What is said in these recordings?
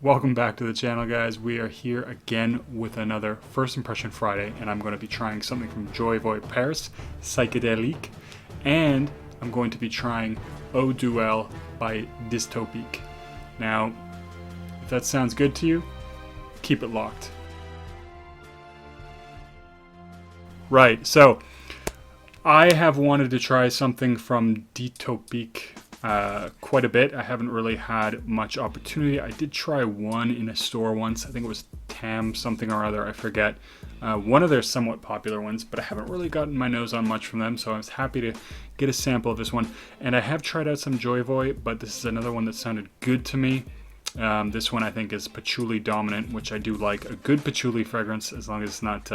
Welcome back to the channel, guys. We are here again with another First Impression Friday, and I'm going to be trying something from Jovoy Paris, Psychedelique, and I'm going to be trying Eau Duelle by Diptyque. Now, if that sounds good to you, keep it locked. Right, so I have wanted to try something from Diptyque quite a bit. I haven't really had much opportunity. I did try one in a store once. I think it was Tam something or other, I forget. One of their somewhat popular ones, but I haven't really gotten my nose on much from them, so I was happy to get a sample of this one. And I have tried out some Jovoy, but this is another one that sounded good to me. This one I think is patchouli dominant, which I do like. A good patchouli fragrance, as long as it's not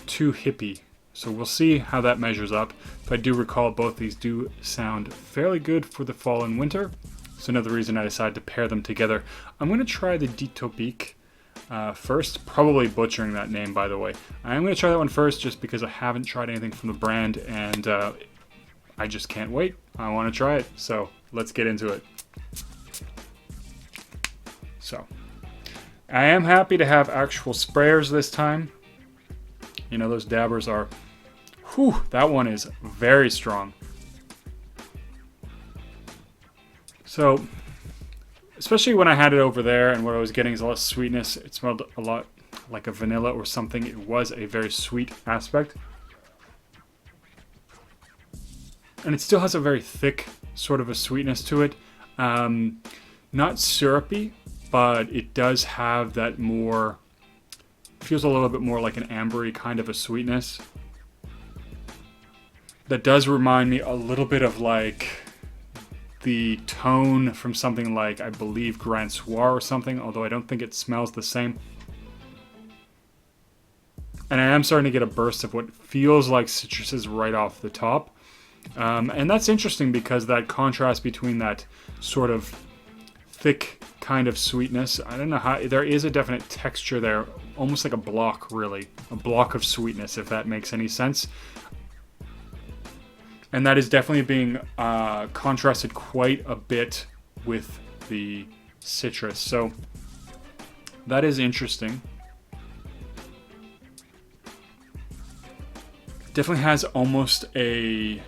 too hippie. So we'll see how that measures up. If I do recall, both these do sound fairly good for the fall and winter. So another reason I decided to pair them together. I'm going to try the Diptyque first. Probably butchering that name, by the way. I'm going to try that one first just because I haven't tried anything from the brand and I just can't wait. I want to try it. So let's get into it. So I am happy to have actual sprayers this time. You know, those dabbers are, whew, that one is very strong. So, especially when I had it over there and what I was getting is a lot of sweetness. It smelled a lot like a vanilla or something. It was a very sweet aspect. And it still has a very thick sort of a sweetness to it. Not syrupy, but it does have that more... feels a little bit more like an ambery kind of a sweetness. That does remind me a little bit of like the tone from something like, I believe, Grand Soir or something, although I don't think it smells the same. And I am starting to get a burst of what feels like citruses right off the top. And that's interesting because that contrast between that sort of thick kind of sweetness, I don't know how, there is a definite texture there, almost like a block, really. A block of sweetness, if that makes any sense. And that is definitely being contrasted quite a bit with the citrus. So that is interesting. Definitely has almost a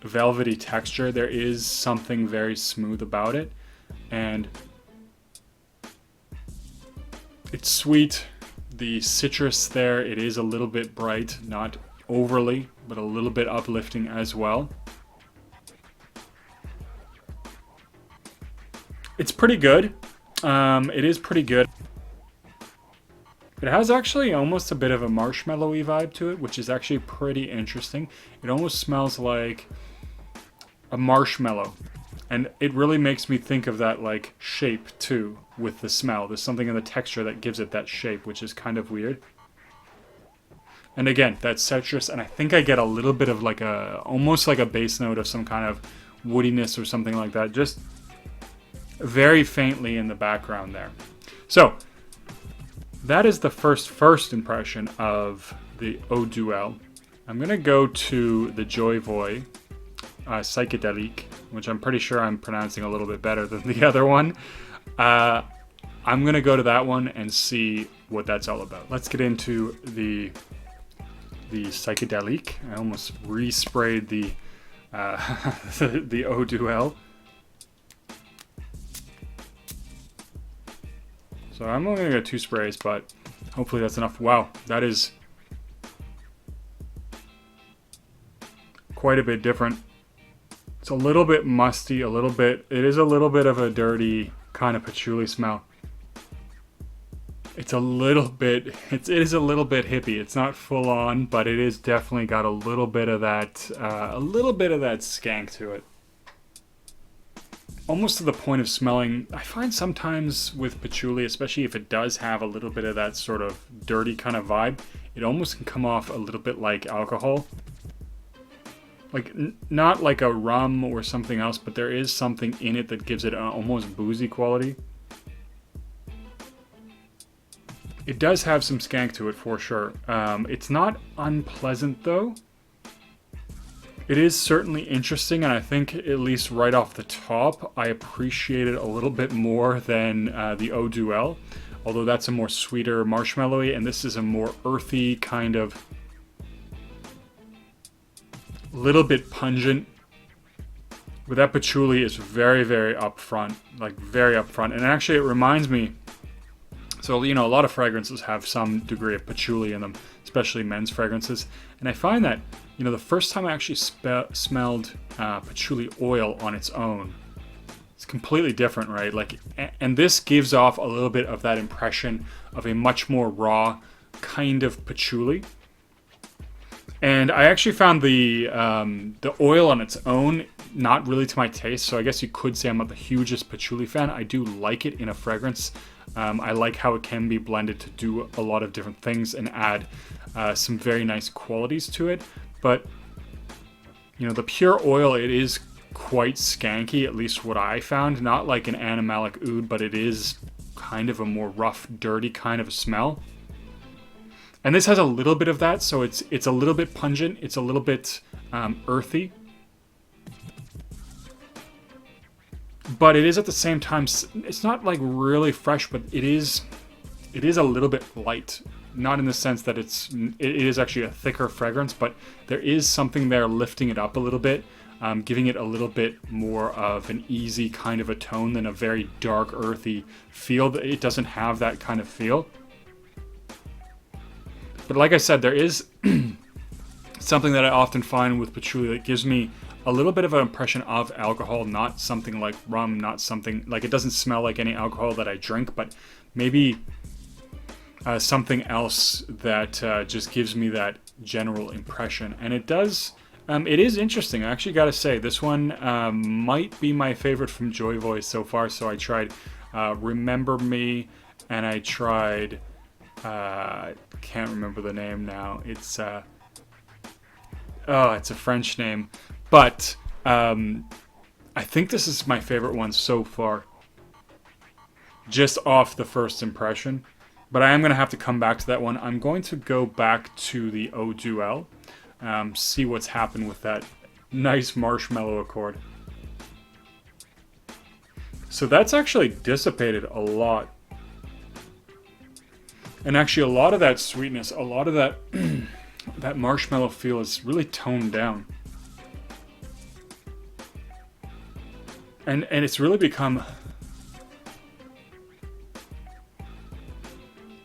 velvety texture. There is something very smooth about it. And it's sweet. The citrus there, it is a little bit bright, not overly, but a little bit uplifting as well. It's pretty good. It is pretty good. It has actually almost a bit of a marshmallowy vibe to it, which is actually pretty interesting. It almost smells like a marshmallow. And it really makes me think of that like shape too with the smell. There's something in the texture that gives it that shape, which is kind of weird. And again, that citrus, and I think I get a little bit of like a, almost like a base note of some kind of woodiness or something like that, just very faintly in the background there. So that is the first impression of the Eau Duelle. I'm gonna go to the Jovoy Psychedelic, which I'm pretty sure I'm pronouncing a little bit better than the other one. I'm gonna go to that one and see what that's all about. Let's get into the Psychedelic. I almost resprayed the the Eau Duelle. So I'm only gonna get 2 sprays, but hopefully that's enough. Wow, that is quite a bit different. It's a little bit musty, a little bit, it is a little bit of a dirty kind of patchouli smell. It's a little bit, it is a little bit hippie. It's not full on, but it is definitely got a little bit of that skank to it. Almost to the point of smelling, I find sometimes with patchouli, especially if it does have a little bit of that sort of dirty kind of vibe, it almost can come off a little bit like alcohol. Like, not like a rum or something else, but there is something in it that gives it an almost boozy quality. It does have some skank to it for sure. It's not unpleasant though. It is certainly interesting, and I think at least right off the top, I appreciate it a little bit more than the Eau Duelle, although that's a more sweeter marshmallowy, and this is a more earthy kind of little bit pungent. But that patchouli is very, very upfront, like very upfront, and actually it reminds me. So, you know, a lot of fragrances have some degree of patchouli in them, especially men's fragrances. And I find that, you know, the first time I actually smelled patchouli oil on its own, it's completely different, right? Like, and this gives off a little bit of that impression of a much more raw kind of patchouli. And I actually found the oil on its own not really to my taste, so I guess you could say I'm not the hugest patchouli fan. I do like it in a fragrance. I like how it can be blended to do a lot of different things and add some very nice qualities to it. But, you know, the pure oil, it is quite skanky, at least what I found. Not like an animalic oud, but it is kind of a more rough, dirty kind of a smell. And this has a little bit of that, so it's a little bit pungent. It's a little bit earthy. But it is at the same time, it's not like really fresh, but it is a little bit light. Not in the sense that it is actually a thicker fragrance, but there is something there lifting it up a little bit, giving it a little bit more of an easy kind of a tone than a very dark, earthy feel. It doesn't have that kind of feel. But like I said, there is something that I often find with patchouli that gives me a little bit of an impression of alcohol, not something like rum, not something like, it doesn't smell like any alcohol that I drink, but maybe something else that just gives me that general impression. And it does, it is interesting. I actually gotta say, this one might be my favorite from Jovoy so far. So I tried Remember Me, and I tried, can't remember the name now. It's it's a French name. But I think this is my favorite one so far, just off the first impression. But I am going to have to come back to that one. I'm going to go back to the Eau Duelle, see what's happened with that nice marshmallow accord. So that's actually dissipated a lot. And actually a lot of that sweetness, a lot of that, that marshmallow feel is really toned down. And it's really become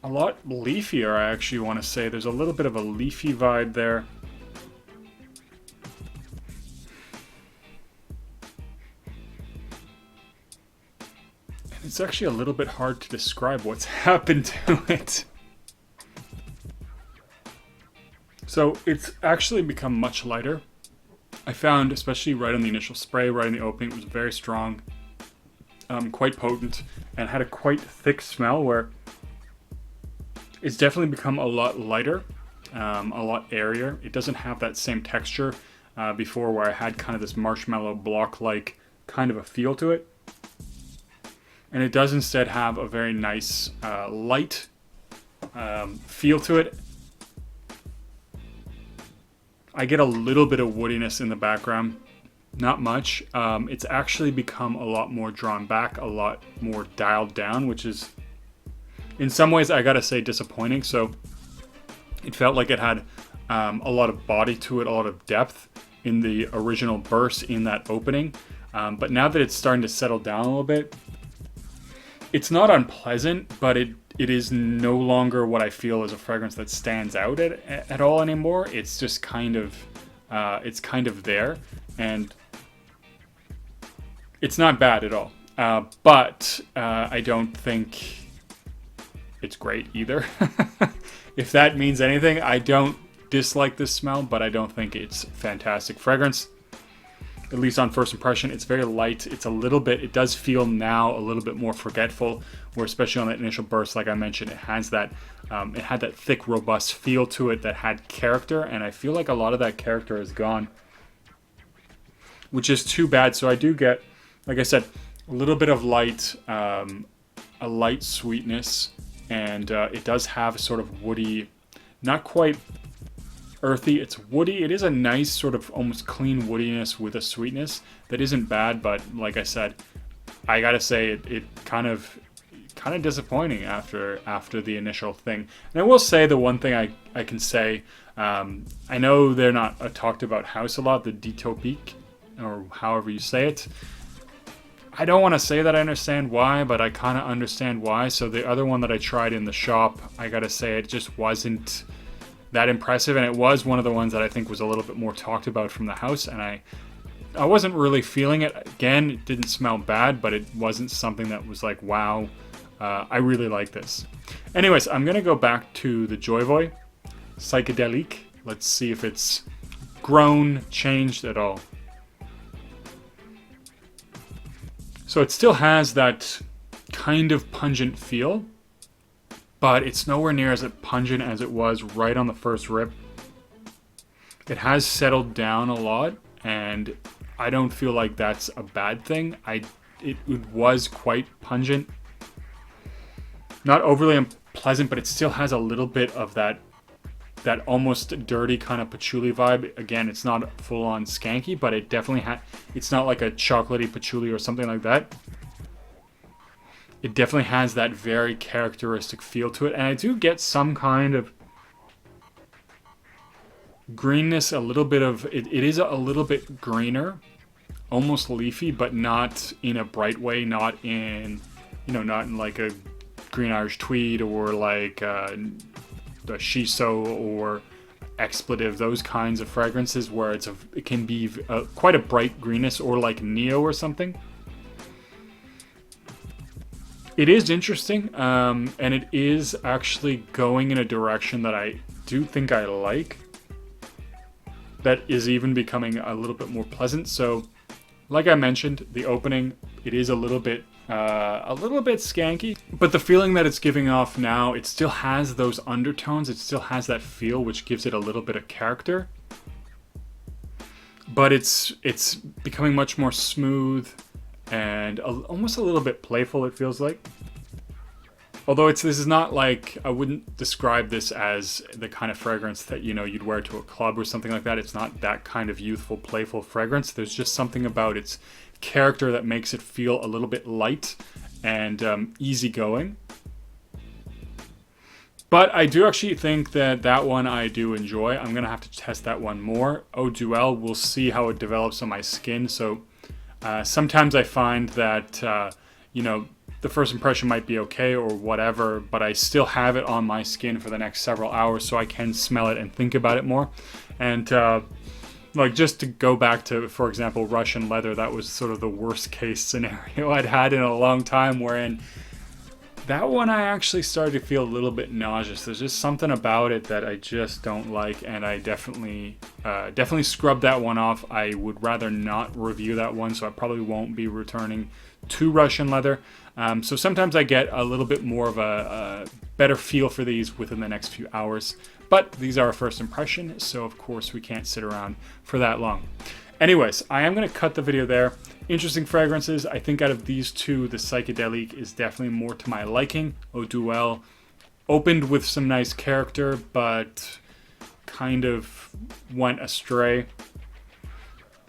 a lot leafier, I actually want to say. There's a little bit of a leafy vibe there. And it's actually a little bit hard to describe what's happened to it. So it's actually become much lighter. I found, especially right on the initial spray, right in the opening, it was very strong, quite potent, and had a quite thick smell where it's definitely become a lot lighter, a lot airier. It doesn't have that same texture before where I had kind of this marshmallow block-like kind of a feel to it. And it does instead have a very nice light feel to it. I get a little bit of woodiness in the background, not much. It's actually become a lot more drawn back, a lot more dialed down, which is, in some ways, I gotta say, disappointing. So it felt like it had a lot of body to it, a lot of depth in the original burst in that opening. But now that it's starting to settle down a little bit, it's not unpleasant, but it is no longer what I feel is a fragrance that stands out at all anymore. It's just kind of, there, and it's not bad at all. But I don't think it's great either. If that means anything, I don't dislike this smell, but I don't think it's fantastic fragrance. At least on first impression, it's very light. It's a little bit, it does feel now a little bit more forgetful, where especially on that initial burst, like I mentioned, it has that, it had that thick, robust feel to it that had character, and I feel like a lot of that character is gone, which is too bad. So I do get, like I said, a little bit of light, a light sweetness, and it does have a sort of woody, not quite earthy, it's woody. It is a nice sort of almost clean woodiness with a sweetness that isn't bad, but like I said, I gotta say it kind of disappointing after the initial thing. And I will say the one thing I can say, I know they're not talked about house a lot, the Diptyque, or however you say it. I don't want to say that I understand why, but I kind of understand why. So the other one that I tried in the shop, I gotta say it just wasn't that impressive, and it was one of the ones that I think was a little bit more talked about from the house, and I wasn't really feeling it. Again, it didn't smell bad, but it wasn't something that was like, wow, I really like this. Anyways, I'm gonna go back to the Jovoy Psychedelic. Let's see if it's grown, changed at all. So it still has that kind of pungent feel, but it's nowhere near as pungent as it was right on the first rip. It has settled down a lot, and I don't feel like that's a bad thing. It was quite pungent. Not overly unpleasant, but it still has a little bit of that almost dirty kind of patchouli vibe. Again, it's not full on skanky, but it definitely it's not like a chocolatey patchouli or something like that. It definitely has that very characteristic feel to it, and I do get some kind of greenness, a little bit of it is a little bit greener, almost leafy, but not in a bright way, not in like a green Irish tweed or like the shiso or expletive, those kinds of fragrances where it can be quite a bright greenness, or like Neo or something. It is interesting, and it is actually going in a direction that I do think I like, that is even becoming a little bit more pleasant. So like I mentioned, the opening, it is a little bit skanky, but the feeling that it's giving off now, it still has those undertones, it still has that feel, which gives it a little bit of character, but it's becoming much more smooth and almost a little bit playful, it feels like. Although this is not like, I wouldn't describe this as the kind of fragrance that, you'd wear to a club or something like that. It's not that kind of youthful, playful fragrance. There's just something about its character that makes it feel a little bit light and easygoing. But I do actually think that one I do enjoy. I'm going to have to test that one more. Eau Duelle, we'll see how it develops on my skin. So sometimes I find that, the first impression might be okay or whatever, but I still have it on my skin for the next several hours so I can smell it and think about it more. And like, just to go back to, for example, Russian leather, that was sort of the worst case scenario I'd had in a long time, wherein that one I actually started to feel a little bit nauseous. There's just something about it that I just don't like, and I definitely scrubbed that one off. I would rather not review that one, so I probably won't be returning to Russian leather. So sometimes I get a little bit more of a better feel for these within the next few hours. But these are a first impression, so of course we can't sit around for that long. Anyways, I am going to cut the video there. Interesting fragrances. I think out of these two, the Psychedelic is definitely more to my liking. Eau Duelle opened with some nice character, but kind of went astray.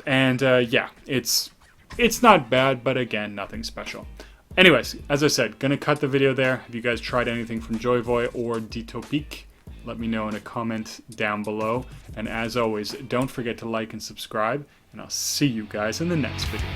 And yeah, it's not bad, but again, nothing special. Anyways, as I said, gonna cut the video there. Have you guys tried anything from Jovoy or Diptyque? Let me know in a comment down below. And as always, don't forget to like and subscribe, and I'll see you guys in the next video.